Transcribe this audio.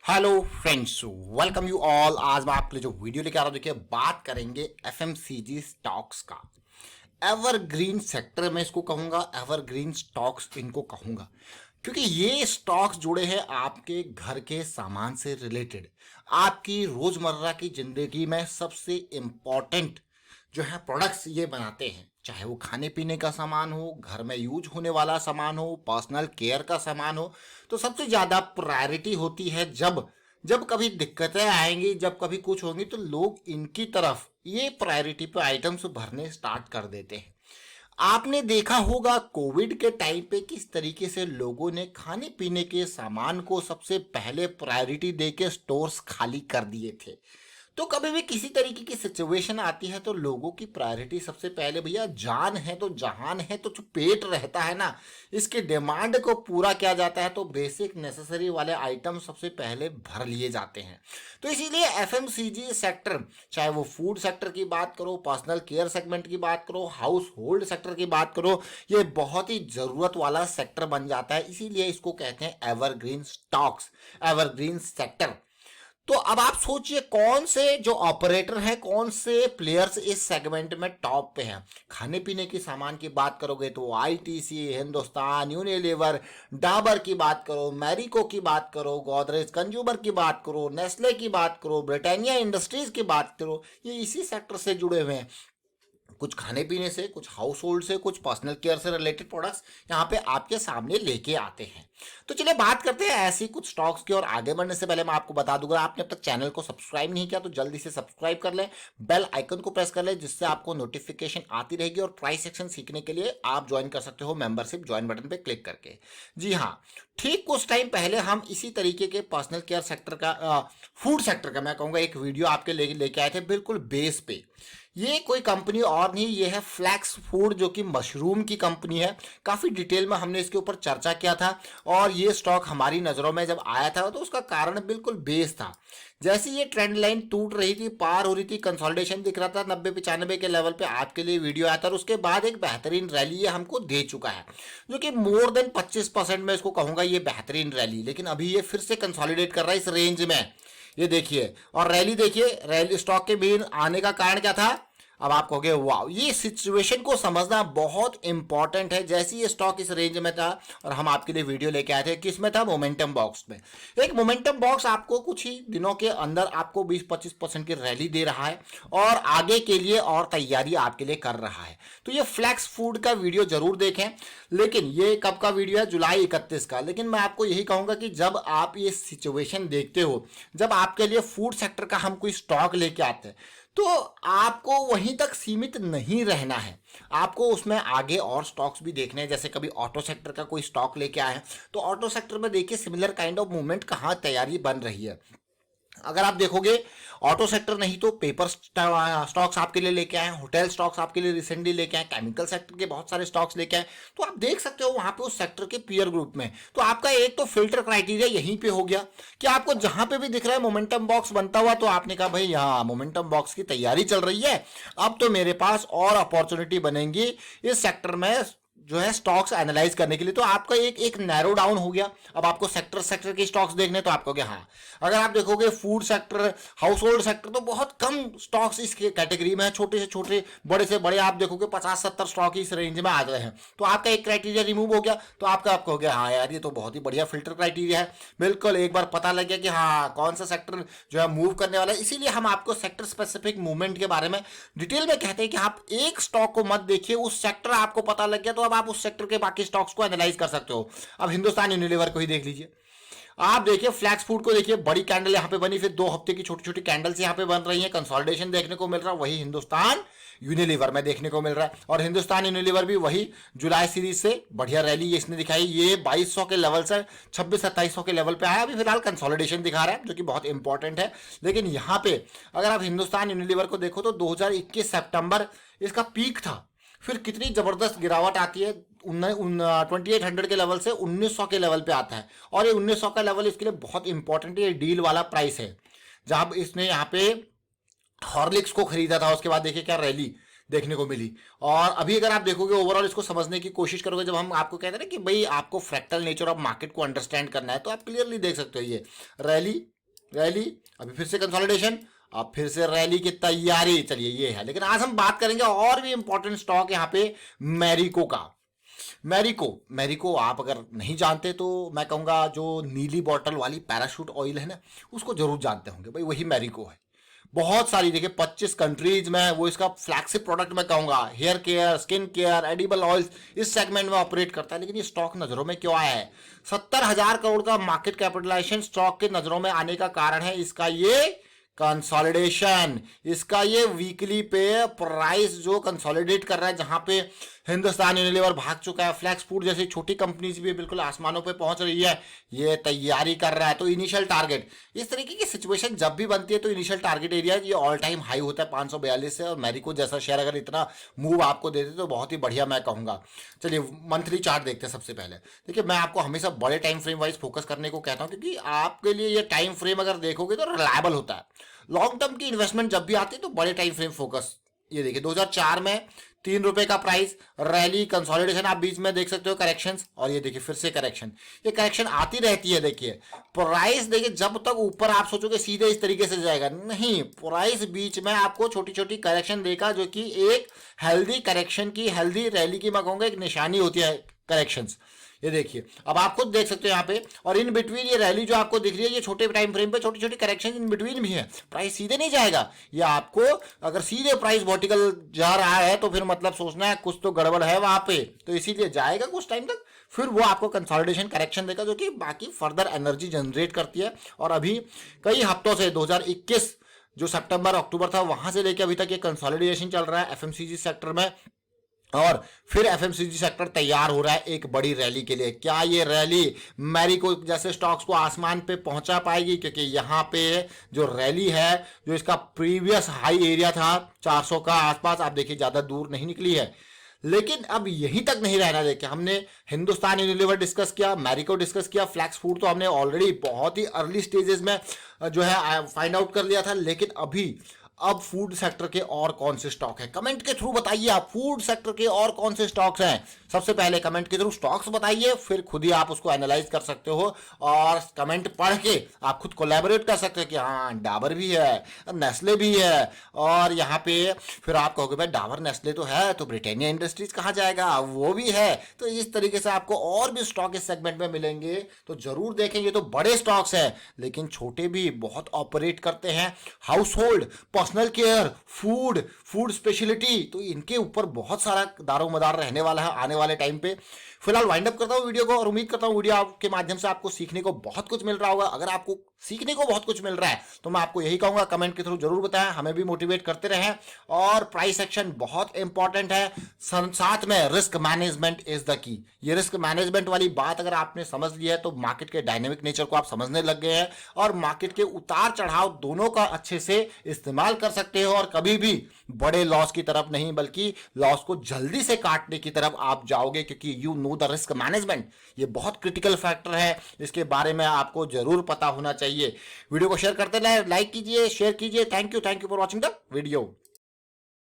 Hello friends, welcome you all. आज मैं आपके लिए जो वीडियो लेके आ रहा हूँ, देखिए बात करेंगे एफएमसीजी स्टॉक्स का। एवरग्रीन सेक्टर में इसको कहूंगा, एवरग्रीन स्टॉक्स इनको कहूंगा, क्योंकि ये स्टॉक्स जुड़े हैं आपके घर के सामान से रिलेटेड। आपकी रोजमर्रा की जिंदगी में सबसे इंपॉर्टेंट जो है प्रोडक्ट्स ये बनाते हैं, चाहे वो खाने पीने का सामान हो, घर में यूज होने वाला सामान हो, पर्सनल केयर का सामान हो। तो सबसे ज़्यादा प्रायोरिटी होती है जब जब कभी दिक्कतें आएंगी, जब कभी कुछ होंगी, तो लोग इनकी तरफ ये प्रायोरिटी पे आइटम्स भरने स्टार्ट कर देते हैं। आपने देखा होगा कोविड के टाइम पे किस तरीके से लोगों ने खाने पीने के सामान को सबसे पहले प्रायोरिटी देके स्टोर्स खाली कर दिए थे। तो कभी भी किसी तरीके की सिचुएशन आती है तो लोगों की प्रायोरिटी सबसे पहले, भैया जान है तो जहान है, तो जो पेट रहता है ना, इसके डिमांड को पूरा किया जाता है। तो बेसिक नेसेसरी वाले आइटम सबसे पहले भर लिए जाते हैं। तो इसीलिए एफएमसीजी सेक्टर, चाहे वो फूड सेक्टर की बात करो, पर्सनल केयर सेगमेंट की बात करो, हाउस होल्ड सेक्टर की बात करो, ये बहुत ही जरूरत वाला सेक्टर बन जाता है। इसीलिए इसको कहते हैं एवरग्रीन स्टॉक्स, एवरग्रीन सेक्टर। तो अब आप सोचिए कौन से जो ऑपरेटर हैं, कौन से प्लेयर्स इस सेगमेंट में टॉप पे हैं। खाने पीने की सामान की बात करोगे तो आईटीसी, हिंदुस्तान यूनिलीवर, डाबर की बात करो, मैरिको की बात करो, गोदरेज कंज्यूमर की बात करो, नेस्ले की बात करो, ब्रिटानिया इंडस्ट्रीज की बात करो, ये इसी सेक्टर से जुड़े हुए हैं। कुछ खाने पीने से, कुछ हाउस होल्ड से, कुछ पर्सनल केयर से रिलेटेड प्रोडक्ट्स यहाँ पे आपके सामने लेके आते हैं। तो चलिए बात करते हैं ऐसी कुछ स्टॉक्स की। और आगे बढ़ने से पहले मैं आपको बता दूंगा, आपने अब तक चैनल को सब्सक्राइब नहीं किया तो जल्दी से सब्सक्राइब कर लें, बेल आइकन को प्रेस कर लें, जिससे आपको नोटिफिकेशन आती रहेगी। और प्राइस सेक्शन सीखने के लिए आप ज्वाइन कर सकते हो मेंबरशिप ज्वाइन बटन पे क्लिक करके। जी हाँ, ठीक कुछ टाइम पहले हम इसी तरीके के पर्सनल केयर सेक्टर का, फूड सेक्टर का मैं कहूँगा, एक वीडियो आपके लेके आए थे बिल्कुल बेस पे। ये कोई कंपनी और नहीं, ये है फ्लैक्स फूड, जो कि मशरूम की कंपनी है। काफ़ी डिटेल में हमने इसके ऊपर चर्चा किया था और ये स्टॉक हमारी नज़रों में जब आया था तो उसका कारण बिल्कुल बेस था। जैसे ये ट्रेंड लाइन टूट रही थी, पार हो रही थी, कंसोलिडेशन दिख रहा था 90-95 के लेवल पे, आपके लिए वीडियो आया था। और उसके बाद एक बेहतरीन रैली ये हमको दे चुका है, जो कि मोर देन 25% में इसको कहूँगा ये बेहतरीन रैली। लेकिन अभी ये फिर से कंसोलिडेट कर रहा है इस रेंज में, ये देखिए। और रैली देखिए, रैली स्टॉक के मेन आने का कारण क्या था। अब आप कहोगे वाह, ये सिचुएशन को समझना बहुत इंपॉर्टेंट है। जैसे ये स्टॉक इस रेंज में था और हम आपके लिए वीडियो लेके आए थे, किस में था, मोमेंटम बॉक्स में। एक मोमेंटम बॉक्स आपको कुछ ही दिनों के अंदर आपको 20-25% की रैली दे रहा है और आगे के लिए और तैयारी आपके लिए कर रहा है। तो ये फ्लैक्स फूड का वीडियो जरूर देखें। लेकिन ये कब का वीडियो है, जुलाई 31 का। लेकिन मैं आपको यही कहूंगा कि जब आप ये सिचुएशन देखते हो, जब आपके लिए फूड सेक्टर का हम कोई स्टॉक लेके आते हैं, तो आपको वहीं तक सीमित नहीं रहना है, आपको उसमें आगे और स्टॉक्स भी देखने हैं। जैसे कभी ऑटो सेक्टर का कोई स्टॉक लेके आए हैं तो ऑटो सेक्टर में देखिए सिमिलर काइंड ऑफ मूवमेंट कहाँ तैयारी बन रही है। अगर आप देखोगे ऑटो सेक्टर नहीं तो पेपर स्टॉक्स आपके लिए लेके आए, होटल स्टॉक्स आपके लिए रिसेंटली लेके आए, केमिकल सेक्टर के बहुत सारे स्टॉक्स लेके आए। तो आप देख सकते हो वहां पे उस सेक्टर के पीयर ग्रुप में। तो आपका एक तो फिल्टर क्राइटेरिया यहीं पे हो गया कि आपको जहां पे भी दिख रहा है मोमेंटम बॉक्स बनता हुआ, तो आपने कहा भाई हाँ, मोमेंटम बॉक्स की तैयारी चल रही है, अब तो मेरे पास और अपॉर्चुनिटी बनेंगी इस सेक्टर में जो है स्टॉक्स एनालाइज करने के लिए। तो आपका एक एक नैरो डाउन हो गया। अब आपको सेक्टर के स्टॉक्स देखने, तो आप कहोगे हाँ। अगर आप देखोगे food sector, house hold sector, तो बहुत कम स्टॉक्स इस कैटेगरी में है, छोटे से छोटे, बड़े से बड़े आप देखोगे 50-70 स्टॉक इस रेंज में आ गए हैं। तो आपका एक क्राइटेरिया रिमूव हो गया। तो आप कहोगे हाँ यार, ये तो बहुत ही बढ़िया फिल्टर क्राइटेरिया है। बिल्कुल, एक बार पता लग गया कि हाँ कौन सा सेक्टर जो है मूव करने वाला है। इसीलिए हम आपको सेक्टर स्पेसिफिक मूवमेंट के बारे में डिटेल में कहते हैं कि आप एक स्टॉक को मत देखिए, उस सेक्टर आपको पता लग गया तो अब आप उस सेक्टर के बाकी स्टॉक्स को एनालाइज कर सकते हो। अब हिंदुस्तान यूनिलीवर को ही देख लीजिए, आप देखिए फ्लैक्स फूड को देखिए, बड़ी कैंडल यहां पे बनी, फिर 2 हफ्ते की छोटी छोटी कैंडल्स यहां पे बन रही हैं, कंसोलिडेशन देखने को मिल रहा है। वही हिंदुस्तान यूनिलीवर में देखने को मिल रहा है। और हिंदुस्तान यूनिलीवर भी वही जुलाई सीरीज से बढ़िया रैली ये इसने दिखाई। ये 2200 के लेवल से 26-2700 के लेवल पे आया। अभी फिलहाल कंसोलिडेशन दिखा रहा है, जो कि बहुत इंपॉर्टेंट है। लेकिन यहां पे अगर आप हिंदुस्तान यूनिलीवर को देखो तो 2021 सितंबर इसका पीक था, फिर कितनी जबरदस्त गिरावट आती है 2800 के लेवल से 1900 के लेवल पे आता है। और ये 1900 का लेवल इसके लिए बहुत इंपॉर्टेंट है, ये डील वाला प्राइस है जहां इसने यहाँ पे हॉर्लिक्स को खरीदा था। उसके बाद देखिए क्या रैली, देखने को मिली। और अभी अगर आप देखोगे ओवरऑल इसको समझने की कोशिश करोगे, जब हम आपको कहते हैं ना कि भाई आपको फ्रैक्टल नेचर ऑफ मार्केट को अंडरस्टैंड करना है, तो आप क्लियरली देख सकते हो ये रैली रैली, अभी फिर से कंसोलिडेशन, अब फिर से रैली की तैयारी। चलिए ये है, लेकिन आज हम बात करेंगे और भी इंपॉर्टेंट स्टॉक यहाँ पे मैरिको का। मैरिको मैरिको आप अगर नहीं जानते तो मैं कहूँगा जो नीली बॉटल वाली पैराशूट ऑयल है ना, उसको जरूर जानते होंगे भाई, वही मैरिको है। बहुत सारी देखिए 25 कंट्रीज में वो इसका फ्लैगशिप प्रोडक्ट मैं कहूँगा। Hair care, skin care, edible oils, इस सेगमेंट में ऑपरेट करता है। लेकिन ये स्टॉक नजरों में क्यों आया है? 70,000 करोड़ का मार्केट कैपिटलाइजेशन स्टॉक के नजरों में आने का कारण है इसका ये कंसोलिडेशन, इसका ये वीकली पे प्राइस जो कंसोलिडेट कर रहा है, जहां पे हिंदुस्तान यूनिलीवर भाग चुका है, फ्लैक्स फूड जैसी छोटी कंपनीज भी बिल्कुल आसमानों पे पहुंच रही है, ये तैयारी कर रहा है। तो इनिशियल टारगेट, इस तरीके की सिचुएशन जब भी बनती है तो इनिशियल टारगेट एरिया ये ऑल टाइम हाई होता है 542 से, और मैरिको जैसा शेयर अगर इतना मूव आपको देते तो बहुत ही बढ़िया मैं कहूंगा। चलिए मंथली चार्ट देखते हैं सबसे पहले। देखिए मैं आपको हमेशा बड़े टाइम फ्रेम वाइज फोकस करने को कहता हूं, क्योंकि आपके लिए ये टाइम फ्रेम अगर देखोगे तो रिलायबल होता है। लॉन्ग टर्म की इन्वेस्टमेंट जब भी आती है तो बड़े टाइम फ्रेम फोकस। ये देखिए 2004 में 3 रुपए का प्राइस, रैली, कंसोलिडेशन, आप बीच में देख सकते हो करेक्शंस, और ये देखिए फिर से करेक्शन। ये करेक्शन आती रहती है। देखिए प्राइस, देखिए जब तक ऊपर आप सोचोगे सीधे इस तरीके से जाएगा, नहीं, प्राइस बीच में आपको छोटी छोटी करेक्शन देगा, जो कि एक हेल्दी करेक्शन की, हेल्दी रैली की मैं कहूंगा एक निशानी होती है करेक्शंस। ये देखिए अब आप खुद देख सकते हो यहाँ पे, और इन बिटवीन ये रैली जो आपको दिख रही है, ये छोटे टाइम फ्रेम पे छोटी छोटी करेक्शन इन बिटवीन भी है। प्राइस सीधे नहीं जाएगा, ये आपको अगर सीधे प्राइस वर्टिकल जा रहा है तो फिर मतलब सोचना है कुछ तो गड़बड़ है वहां पे, तो इसीलिए जाएगा कुछ टाइम तक, फिर वो आपको कंसोलिडेशन करेक्शन देगा, जो कि बाकी फर्दर एनर्जी जनरेट करती है। और अभी कई हफ्तों से 2021 जो सितंबर अक्टूबर था वहां से लेकर अभी तक ये कंसोलिडेशन चल रहा है एफएमसीजी सेक्टर में, और फिर एफएमसीजी सेक्टर तैयार हो रहा है एक बड़ी रैली के लिए। क्या ये रैली मैरिको जैसे स्टॉक्स को आसमान पे पहुंचा पाएगी? क्योंकि यहाँ पे जो रैली है, जो इसका प्रीवियस हाई एरिया था 400 का आसपास, आप देखिए ज्यादा दूर नहीं निकली है। लेकिन अब यहीं तक नहीं रहना। देखिए हमने हिंदुस्तान यूनिलीवर डिस्कस किया, मैरिको डिस्कस किया, फ्लैक्स फूड तो हमने ऑलरेडी बहुत ही अर्ली स्टेजेस में जो है फाइंड आउट कर लिया था। लेकिन अभी अब फूड सेक्टर के और कौन से स्टॉक हैं? कमेंट के थ्रू बताइए आप, फूड सेक्टर के और कौन से स्टॉक्स हैं। सबसे पहले कमेंट के थ्रू स्टॉक्स बताइए, फिर खुद ही आप उसको एनालाइज कर सकते हो, और कमेंट पढ़ के आप खुद कोलैबोरेट कर सकते हो कि हाँ डाबर भी है, नेस्ले भी है, और यहाँ पे फिर आप कहोगे भाई डाबर नेस्ले तो है, तो ब्रिटानिया इंडस्ट्रीज कहाँ जाएगा, वो भी है। तो इस तरीके से आपको और भी स्टॉक इस सेगमेंट में मिलेंगे, तो जरूर देखेंगे। तो बड़े स्टॉक्स हैं लेकिन छोटे भी बहुत ऑपरेट करते हैं। House hold, personal care, food speciality, तो इनके ऊपर बहुत सारा दारोमदार रहने वाला है आने वाले टाइम पे। फिलहाल वाइंड अप करता हूँ वीडियो को, और उम्मीद करता हूँ वीडियो के माध्यम से आपको सीखने को बहुत कुछ मिल रहा होगा। अगर आपको सीखने को बहुत कुछ मिल रहा है तो मैं आपको यही कहूंगा, कमेंट के थ्रू जरूर बताएं, हमें भी मोटिवेट करते रहें। और प्राइस एक्शन बहुत इंपॉर्टेंट है, साथ में risk management is the key. ये रिस्क मैनेजमेंट वाली बात अगर आपने समझ लिया है तो मार्केट के डायनेमिक नेचर को आप समझने लग गए हैं, और मार्केट के उतार चढ़ाव दोनों का अच्छे से इस्तेमाल कर सकते हो। और कभी भी बड़े लॉस की तरफ नहीं, बल्कि लॉस को जल्दी से काटने की तरफ आप जाओगे, क्योंकि you know the risk management. ये बहुत क्रिटिकल फैक्टर है, इसके बारे में आपको जरूर पता होना चाहिए। वीडियो को शेयर करते रहे, लाइक कीजिए, शेयर कीजिए। Thank you for watching the video.